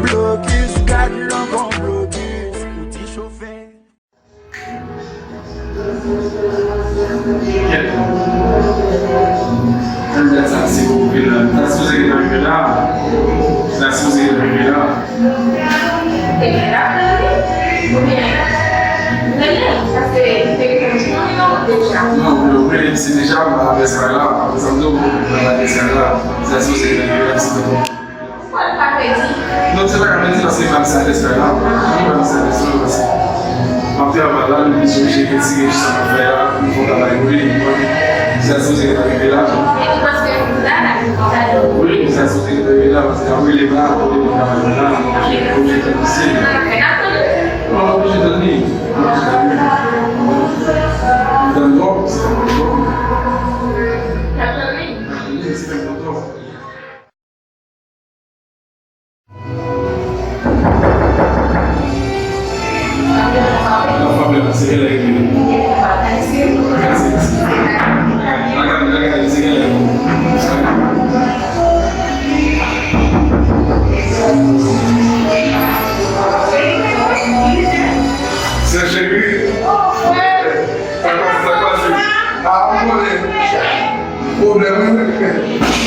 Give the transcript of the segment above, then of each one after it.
Blocus, garde l'enfant blocus, petit chauffeur. Ça, c'est beaucoup plus là. Ça, c'est vous êtes arrivé là. Ça, c'est vous êtes arrivé là. Et là, non, mais c'est déjà ma vaisselle là. Par exemple, ma vaisselle là. Ça, c'est vous êtes arrivé là. Non, c'est pas qu'à me dire parce que ma vaisselle là. Ma vaisselle là. Après, là, le monsieur, j'ai retiré juste à faire là. Il faut travailler. Ça, c'est vous êtes arrivé là. Oui, ça, c'est vous êtes arrivé là. Parce que après, les bras, on est là. On est ici. Non, je te dis. Dans l'eau, c'est un peu d'eau. C'est un peu d'eau. La femme est assez élevée. C'est chéri. Ça passe. Ah,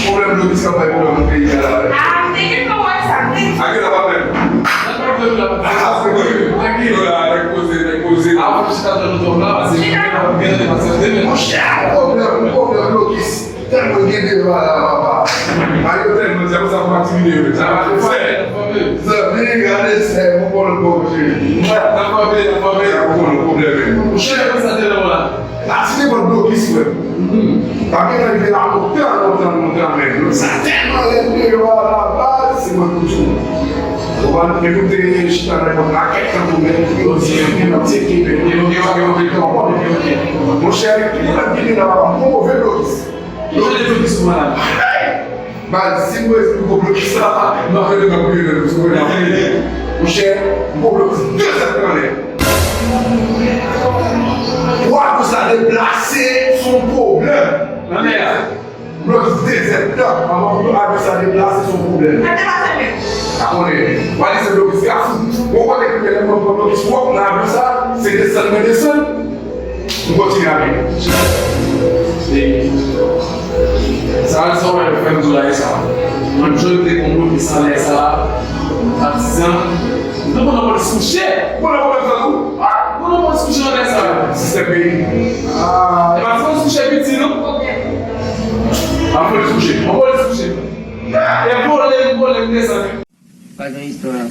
problème de ça va être dans le pays. On va écouter je t'en réponds à quelqu'un pour mettre mon cher, il a dit là, mon mauvais blocus. Bah, si moi je me bloque ça, je vais me bloquer. Mon cher, mon blocus, 2 années. Toi, vous allez placer son problème. Blocus 2 là, avant que ça déplace son problème. On va laisser le blocus garçon. On va récupérer le blocus swap, on a vu ça, c'est descendre. On continue à aller. Ça va être le fait de la SA. On joue des combos qui sont les SA, artisans. Nous on va se coucher. On va se coucher dans les SA. C'est pays. Ah, et maintenant on se couche petit, non? On va se coucher. Et pour les SA. Faz uma história.